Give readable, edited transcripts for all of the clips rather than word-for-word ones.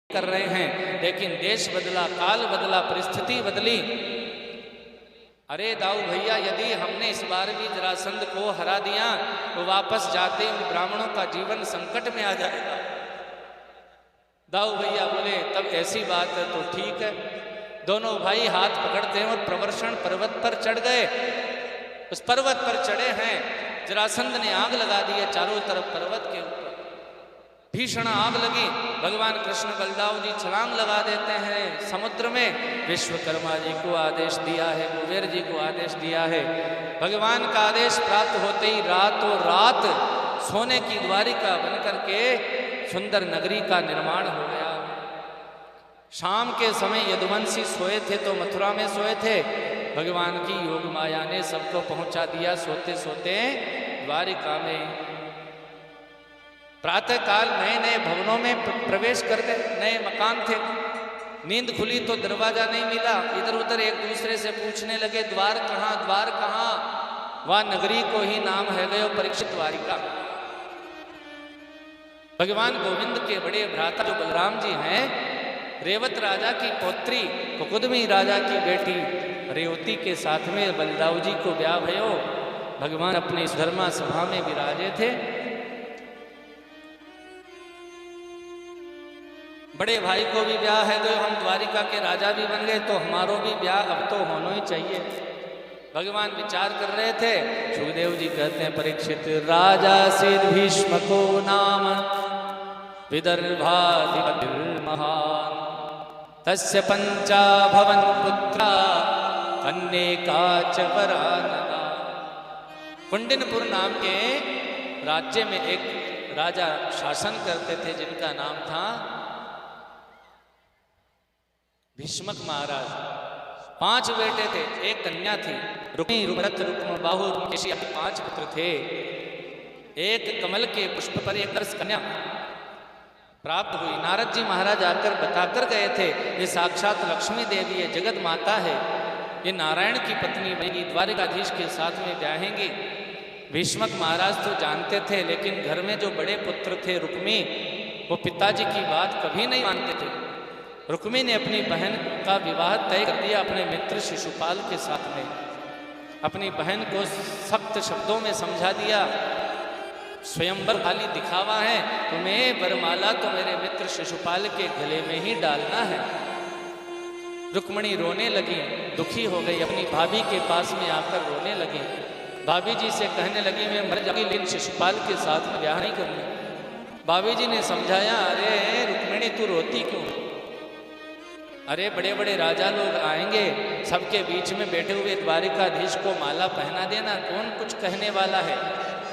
कर रहे हैं, लेकिन देश बदला, काल बदला, परिस्थिति बदली। अरे दाऊ भैया, यदि हमने इस बार भी जरासंध को हरा दिया तो वापस जाते उन ब्राह्मणों का जीवन संकट में आ जाएगा। दाऊ भैया बोले तब ऐसी बात है तो ठीक है। दोनों भाई हाथ पकड़ते हैं और प्रवर्षण पर्वत पर चढ़ गए। उस पर्वत पर चढ़े हैं, जरासंध ने आग लगा दी है चारों तरफ पर्वत के ऊपर, भीषण आग लगी। भगवान कृष्ण बलदाव जी छलांग लगा देते हैं समुद्र में। विश्वकर्मा जी को आदेश दिया है, कुबेर जी को आदेश दिया है। भगवान का आदेश प्राप्त होते ही रातों रात सोने की द्वारिका बनकर के सुंदर नगरी का निर्माण हो गया। शाम के समय यदुवंशी सोए थे तो मथुरा में सोए थे। भगवान की योग माया ने सबको पहुंचा दिया सोते सोते द्वारिका में। प्रातः काल नए नए भवनों में प्रवेश कर गए, नए मकान थे। नींद खुली तो दरवाजा नहीं मिला, इधर उधर एक दूसरे से पूछने लगे द्वार कहाँ, द्वार कहाँ। वह नगरी को ही नाम है गयो परीक्षित द्वारिका। भगवान गोविंद के बड़े भ्राता जो बलराम जी हैं, रेवत राजा की पौत्री कुकुदमी राजा की बेटी रेवती के साथ में बलदाऊ जी को ब्याह भयो। भगवान अपने इस धर्मा सभा में विराजे थे। बड़े भाई को भी ब्याह है तो हम द्वारिका के राजा भी बन गए, तो हमारो भी ब्याह अब तो होना ही चाहिए। भगवान विचार कर रहे थे। सुखदेव जी कहते हैं परीक्षित राजा सिद्ध भीष्म को नाम विदर्भाधिपतिर् महान तस्य पंचा भवन पुत्रा कन्यका च वरानना। कुंडिनपुर नाम के राज्य में एक राजा शासन करते थे जिनका नाम था भीष्मक महाराज। 5 बेटे थे, एक कन्या थी रुक्मी, रुभरत, रुक्म बाहु, रुक्मेशी, 5 पुत्र थे। एक कमल के पुष्प पर एक दर्श कन्या प्राप्त हुई। नारद जी महाराज आकर बताकर गए थे ये साक्षात लक्ष्मी देवी है, जगत माता है, ये नारायण की पत्नी बनेगी, द्वारिकाधीश के साथ में ब्याहेंगी। भीष्मक महाराज तो जानते थे, लेकिन घर में जो बड़े पुत्र थे रुक्मी, वो पिताजी की बात कभी नहीं मानते थे। रुक्मी ने अपनी बहन का विवाह तय कर दिया अपने मित्र शिशुपाल के साथ में। अपनी बहन को सख्त शब्दों में समझा दिया, स्वयंवर खाली दिखावा है, तुम्हें वरमाला तो मेरे मित्र शिशुपाल के गले में ही डालना है। रुक्मिणी रोने लगी, दुखी हो गई, अपनी भाभी के पास में आकर रोने लगी। भाभी जी से कहने लगी मैं मर जाऊंगी लेकिन शिशुपाल के साथ में ब्याह नहीं करूंगी। भाभी जी ने समझाया, अरे रुक्मिणी तू रोती क्यों? अरे बड़े बड़े राजा लोग आएंगे, सबके बीच में बैठे हुए द्वारिकाधीश को माला पहना देना, कौन कुछ कहने वाला है,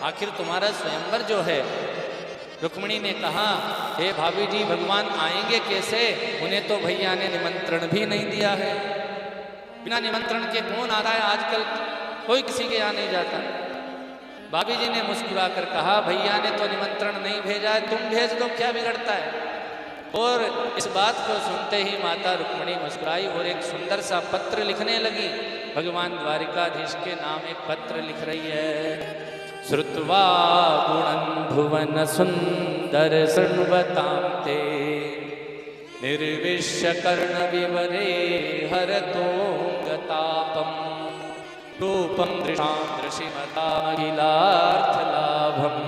आखिर तुम्हारा स्वयंवर जो है। रुक्मिणी ने कहा हे भाभी जी, भगवान आएंगे कैसे, उन्हें तो भैया ने निमंत्रण भी नहीं दिया है। बिना निमंत्रण के कौन आ रहा है, आजकल कोई किसी के यहाँ नहीं जाता। भाभी जी ने मुस्कुरा कर कहा भैया ने तो निमंत्रण नहीं भेजा है, तुम भेज दो, क्या बिगड़ता है। और इस बात को सुनते ही माता रुक्मिणी मुस्कुराई और एक सुंदर सा पत्र लिखने लगी। भगवान द्वारिकाधीश के नाम एक पत्र लिख रही है। श्रुत्वा गुणं भुवन सुंदर शृण्वतां ते निर्विश्य कर्ण विवरे हरतो गतापम रूपम दृशां दृशिमताखिलार्थ लाभम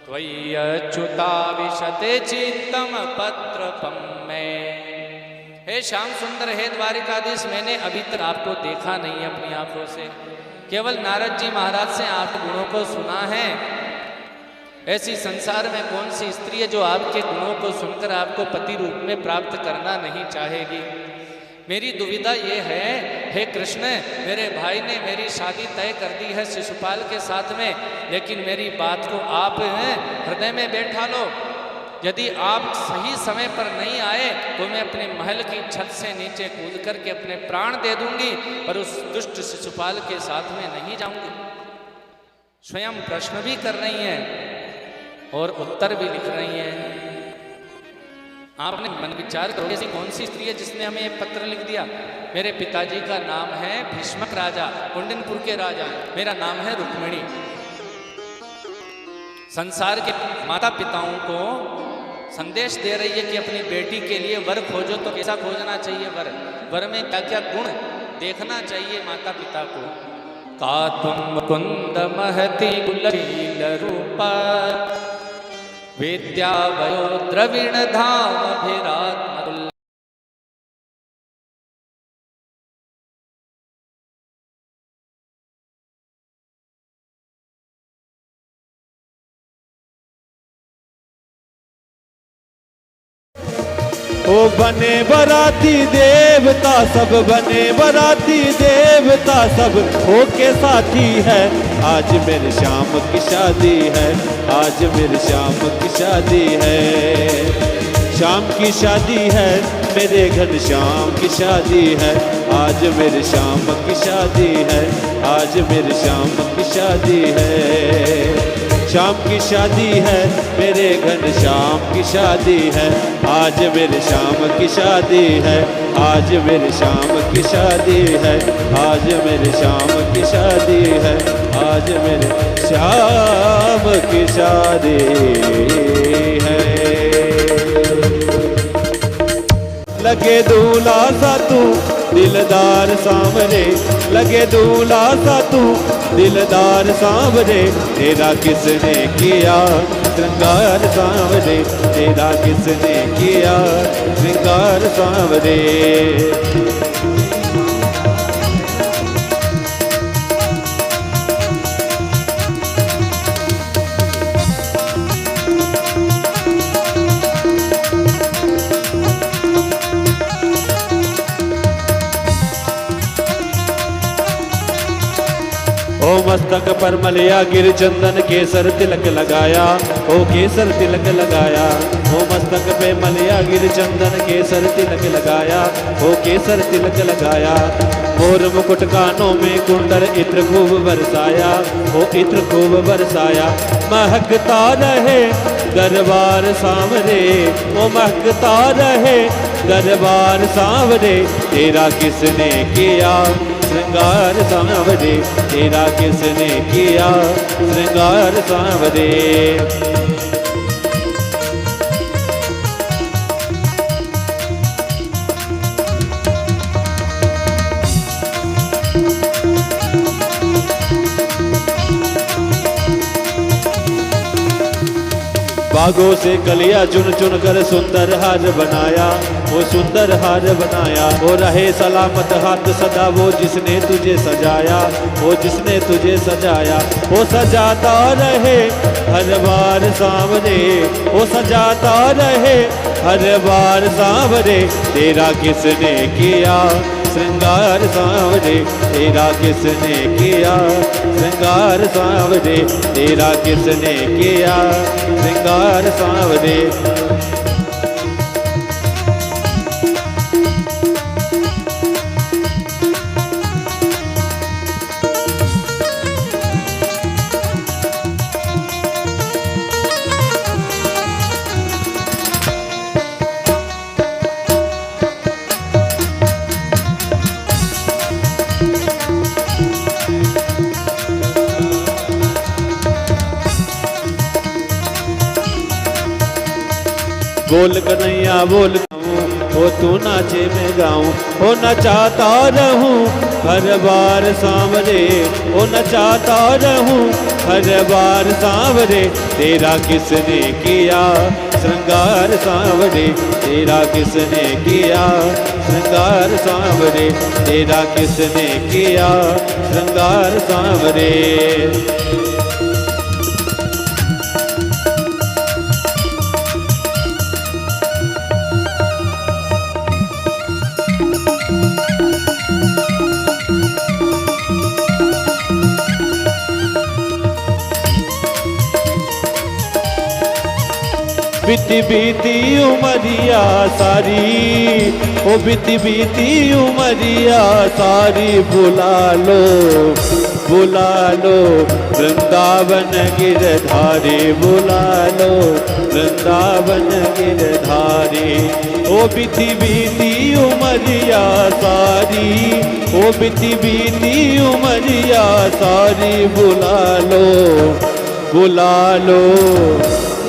त्वय्यच्युता विशते चित्तम पत्रपम में। हे श्याम सुंदर, हे द्वारिकाधीश, मैंने अभी तक आपको देखा नहीं है अपनी आंखों से, केवल नारद जी महाराज से आप गुणों को सुना है। ऐसी संसार में कौन सी स्त्री है जो आपके गुणों को सुनकर आपको पति रूप में प्राप्त करना नहीं चाहेगी। मेरी दुविधा ये है, हे कृष्ण, मेरे भाई ने मेरी शादी तय कर दी है शिशुपाल के साथ में, लेकिन मेरी बात को आप हृदय में बैठा लो। यदि आप सही समय पर नहीं आए तो मैं अपने महल की छत से नीचे कूद करके अपने प्राण दे दूंगी, पर उस दुष्ट शिशुपाल के साथ में नहीं जाऊंगी। स्वयं प्रश्न भी कर रही हैं और उत्तर भी लिख रही हैं। आपने मन विचार करो, ऐसी कौन सी स्त्री है जिसने हमें ये पत्र लिख दिया। मेरे पिताजी का नाम है भीष्मक राजा, कुंडिनपुर के राजा, मेरा नाम है रुक्मिणी। संसार के माता पिताओं को संदेश दे रही है कि अपनी बेटी के लिए वर खोजो तो कैसा खोजना चाहिए वर में क्या क्या गुण देखना चाहिए माता पिता को। का तुम कुंद महति कुलशील रूपा विद्या वयो द्रविण धाम अभिरात्म। ओ बने बराती देवता सब, बने बराती देवता सब होके साथी है। आज मेरे श्याम की शादी है, आज मेरे श्याम की शादी है। श्याम की शादी है, मेरे घर श्याम की शादी है। आज मेरे श्याम की शादी है, आज मेरे श्याम की शादी है। श्याम की शादी है, मेरे घर श्याम की शादी है। आज मेरे श्याम की शादी है, आज मेरे श्याम की शादी है। आज मेरे श्याम की शादी है, आज मेरे श्याम की शादी है। लगे दूल्हा सा तू दिलदार सांवरे, लगे दूल्हा सा तू दिलदार सांवरे। तेरा किसने किया श्रृंगार सांवरे, तेरा किसने किया श्रृंगार सांवरे। ओ मस्तक पर मलिया गिर चंदन केसर तिलक लगाया, ओ केसर तिलक लगाया। ओ मस्तक पे मलिया गिर चंदन केसर तिलक लगाया, ओ केसर तिलक लगाया। मोर मुकुट कानों में कुंडल इत्र खूब बरसाया, ओ इत्र खूब बरसाया। महकता रहे दरबार सांवरे, ओ महकता रहे दरबार सांवरे। तेरा किसने किया श्रृंगार सांवरे, तेरा किसने किया श्रृंगार सांवरे। बागों से कलिया चुन चुन कर सुंदर हार बनाया, वो सुंदर हार बनाया। वो रहे सलामत हाथ सदा वो जिसने तुझे सजाया, वो जिसने तुझे सजाया। वो सजाता रहे हर बार सांवरे, वो सजाता रहे हर बार सांवरे। तेरा किसने किया श्रृंगार सांवरे, तेरा किसने किया श्रृंगार सांवरे। तेरा किसने किया श्रृंगार सांवरे। बोल कन्हैया बोल ओ तू नाचे मैं गाऊं, ओ नचाता रहूं हर बार सांवरे, ओ नचाता रहूं हर बार सांवरे। तेरा किसने किया श्रृंगार सांवरे, तेरा किसने किया श्रृंगार सांवरे। तेरा किसने किया श्रृंगार सांवरे। बीती बीती उमरिया सारी, ओ बीती बीती उमरिया सारी। बुला लो बुला लो वृंदावन गिरधारी, बुला लो वृंदावन गिरधारी। ओ बीती बीती उमरिया सारी, ओ बीती बीती उमरिया सारी। बुला लो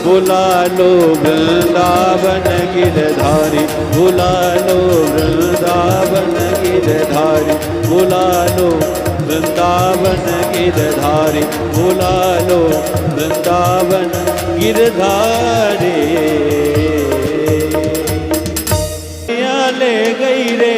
बुला लो वृंदावन गिरधारी, बुला लो वृंदावन गिरधारी, बुला लो वृंदावन गिरधारी, बुला लो वृंदावन गिरधारी। ले गई रे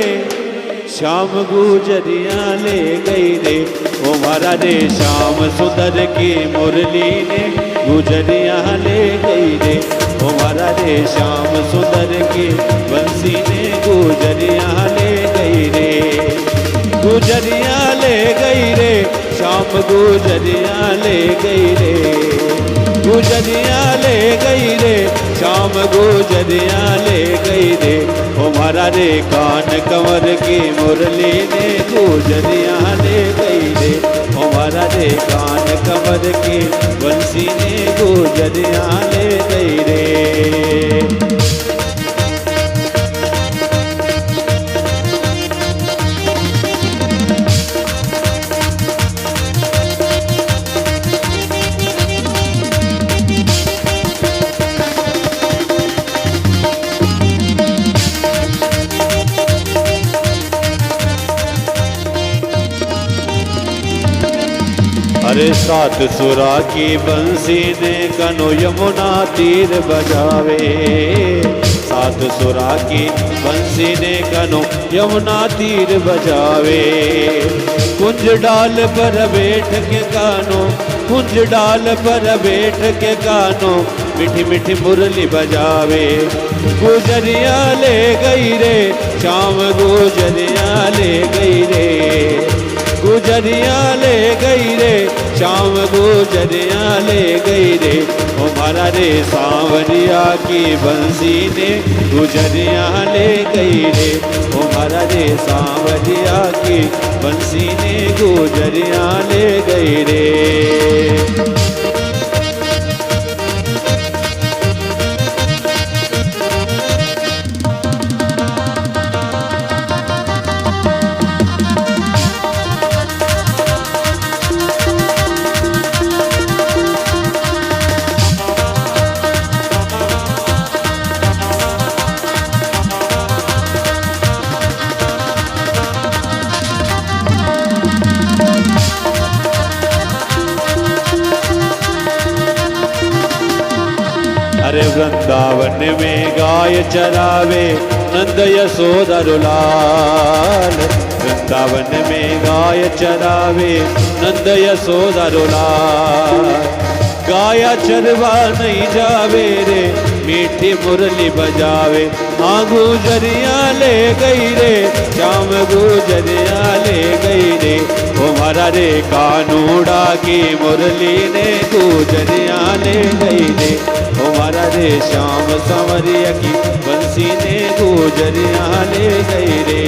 श्याम गुजरिया ले गई रे, ओ मारा रे श्याम सुंदर की मुरली ने गुजरिया ले गई रे, ओ मारा रे श्याम सुंदर की बंसी ने गुजरिया ले गई रे, गुजरिया ले गई रे श्याम गुजरिया ले गई रे, गुजरिया ले गई रे श्याम गुजरिया ले गई रे, ओ मारा रे कान कंवर की मुरली ने गुजरिया ले गई रे, ओ मारा रे कान कंवर की बंसी ने गुजरिया ले गई रे। अरे सात सुरा की बंसी ने कनो यमुना तीर बजावे, सात सुरा की बंसी ने कनो यमुना तीर बजावे, कुंज डाल पर बैठ के कानो, कुंज डाल पर बैठ के कानो मीठी मीठी मुरली बजावे, गुजरिया ले गई रे श्याम गुजरिया ले गई रे, गुजरिया ले गई रे श्याम गुजरिया ले गई रे, ओ मारा रे सांवरिया की बंसी ने गुजरिया ले गई रे, ओ मारा रे सांवरिया की बंसी ने गुजरिया ले गई रे। अरे वृंदावन में गाय चरावे नंद यशोदा लाल, वृंदावन में गाय चरावे नंद यशोदा लाल, गाया चरवा नहीं जावे रे मीठी मुरली बजावे, हाँ गुजरिया ले गई रे श्याम गुजरिया ले गई रे, ओ मारा रे कानूड़ा की मुरली ने गुजरिया ले गई रे, ओ मारा रे श्याम संवरिया की बंसी ने गुजरिया ले गई रे।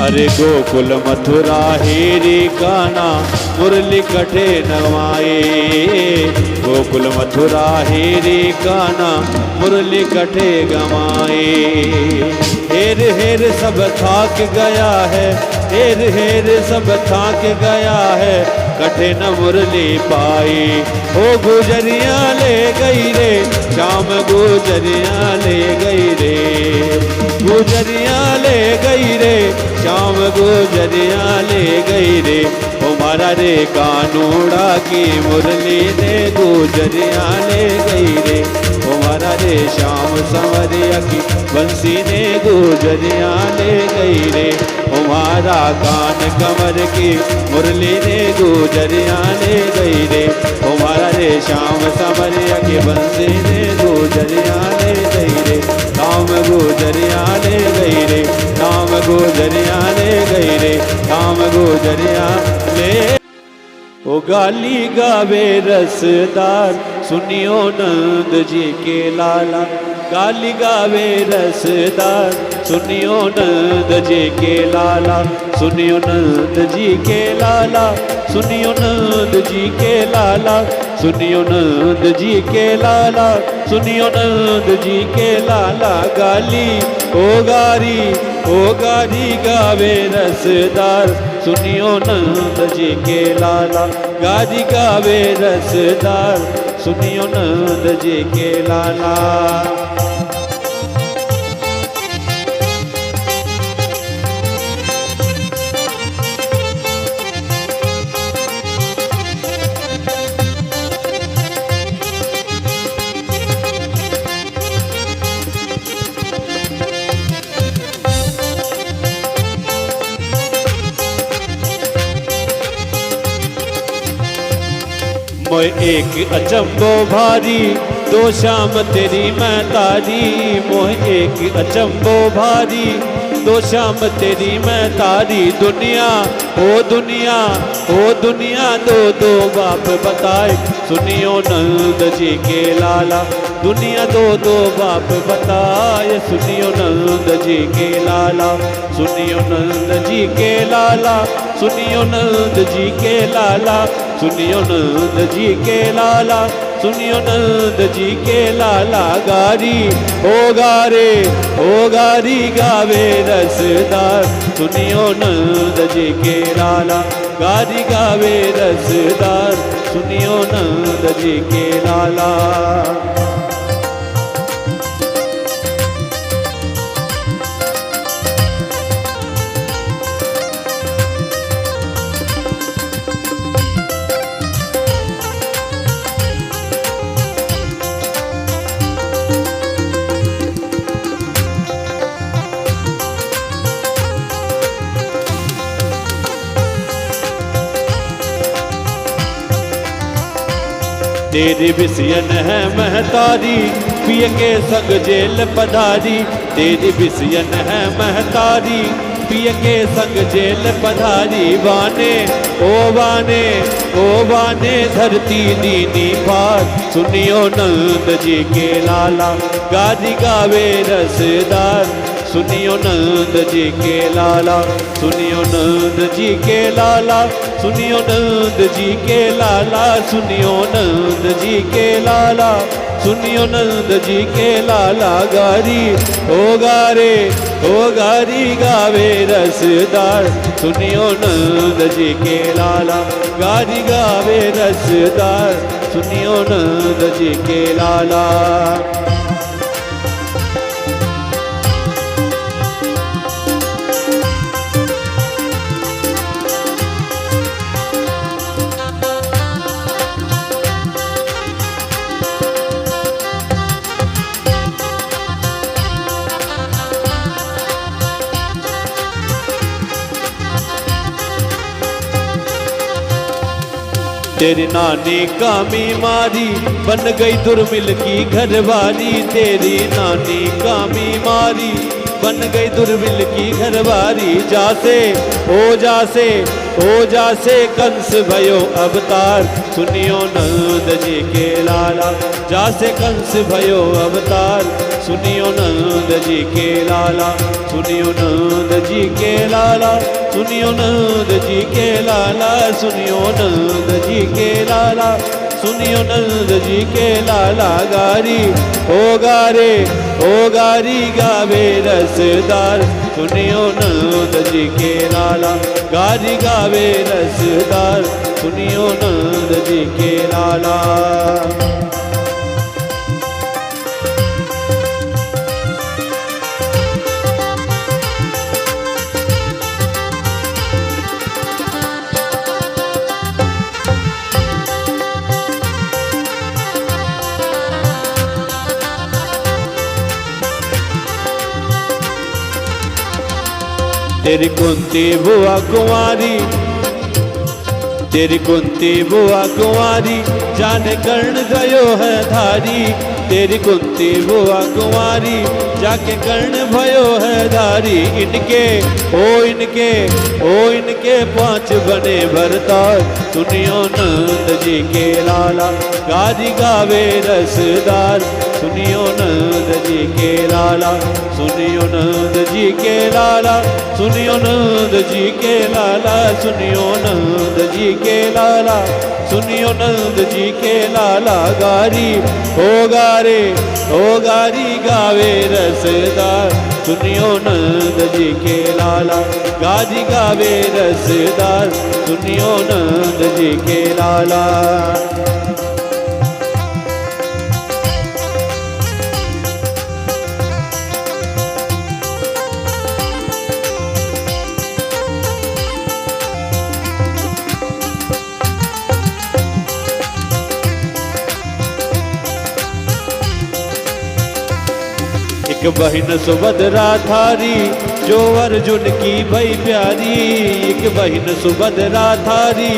अरे गोकुल मथुरा हेरी काना मुरली कटे नवाए, गोकुल मथुरा हेरी काना मुरली कटे गवाए, हेर हेर सब थाक गया है, हेर हेर सब थाक गया है, कटे न मुरली पाई, ओ गुजरिया ले गई रे श्याम गुजरिया ले गई रे, गुजरिया ले गई रे श्याम गुजरिया ले गई रे, ओ मारा रे कानूड़ा की मुरली ने गुजरिया ले गई रे, ओ मारा रे श्याम संवरिया की बंसी ने गुजरिया ले गई रे, ओ मारा कान कमर की मुरली ने गुजरिया ले गई रे, ओ मारा रे श्याम संवरिया की बंसी ने गुजरिया ले गई रे, राम गुजरिया ले गई रे, राम गुजरिया ले गई रे, राम गुजरिया ले। ओ गाली गावे रसदार, सुनियो नंद जी के लाला। गाली गावे रसदार, सुनियो नंद जी के लाला। सुनियो नंद जी के लाला, सुनियो नंद जी के लाला। सुनियो नंद जी के लाला, सुनियो नंद जी के लाला। गाली ओ गारी गावे रसदार, सुनियो नंद जी के लाला। गारी गावे रसदार, सुनियो नंद जी के लाला। मोए एक अचंबो भारी, दो शाम तेरी मैं तारी। मोए एक अचंबो भारी, दो शाम तेरी मैं तारी। दुनिया ओ दुनिया ओ दुनिया, दो दो बाप बताए, सुनियो नंद जी के लाला। दुनिया दो दो बाप बताए, सुनियो नंद जी के लाला। सुनियो नंद जी के लाला, सुनियो नंद जी के लाला। सुनियो नंद जी के लाला, सुनियो नंद जी के लाला। गारी ओ गारी गावे रसदार, सुनियो नंद जी के लाला। गारी गावे रसदार, सुनियो नंद जी के लाला। तेरी बिसियन है महतारी, पिय के संग जेल पधारी। तेरी बिसियन है महतारी, पिय के संग जेल पधारी। बाने ओ बाने धरती दीनी पार, सुनियो नंद जी के लाला। गाजी गावे रसदार, सुनियो नंद जी के लाला। सुनियो नंद जी के लाला, सुनियो नंद जी के लाला। सुनियो नंद जी के लाला, सुनियो नंद जी के लाला। गारी ओ गारी गावे रसदार, सुनियो नंद जी के लाला। गारी गावे रसदार, सुनियो नंद जी के लाला। तेरी नानी कामी मारी, बन गई दुर्मिल की घरवाली। तेरी नानी कामी मारी, बन गई दुर्मिल की घरवाली। जासे कंस भयो अवतार, सुनियो नंद जी के लाला। जासे कंस भयो अवतार, सुनियो नंद जी के लाला। सुनियो नंद जी के लाला, सुनियो नंद जी के लाला। सुनियो नंद जी के लाला, सुनियो नंद जी के लाला। गारी ओ गारी गावे रसदार, सुनियो नंद जी के लाला। गारी गावे रसदार, सुनियो नंद जी के लाला। तेरी कुंती बुआ कुंवारी, तेरी कुंती बुआ कुंवारी। जाने कर्ण गयो है धारी, तेरी कुंती बुआ कुंवारी जाके कर्ण भयो है धारी। इनके पांच बने भरतार सुनियो नंद जी के लाला गाजी गावे रसदार। सुनियो नंद जी के लाला सुनियो नंद जी के लाला सुनियो नंद जी के लाला सुनियो नंद जी के लाला सुनियो नंद जी के लाला गारी हो गारी गावे रसदार। सुनियो नंद जी के लाला गाजी गावे रसदार सुनियो नंद जी के लाला। एक बहिन सुभद्रा थारी जो अर्जुन की भई प्यारी। एक बहिन सुभद्रा थारी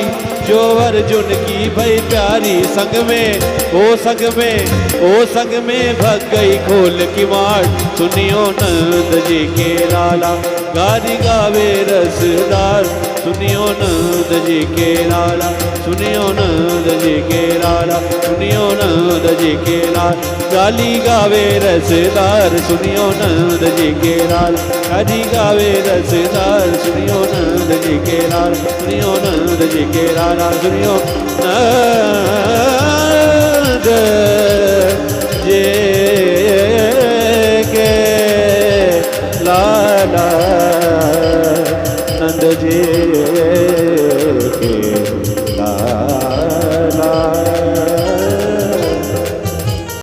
जो अर्जुन की भई प्यारी। संग में भग गई खोल की मार। सुनियो नंद जी के लाला गाजी गावे रसदार। सुनियो नंद जी के लाला सुनियो नंद जी के लाला सुनियो नंद जी के लाल गाली गावे रसदार। सुनियो नंद जी के लाल गाजी गावे रसदार। सुनियो नंद जी के लाल सुनियो नंद जी के लाला सुनियो नंद जी के लाला।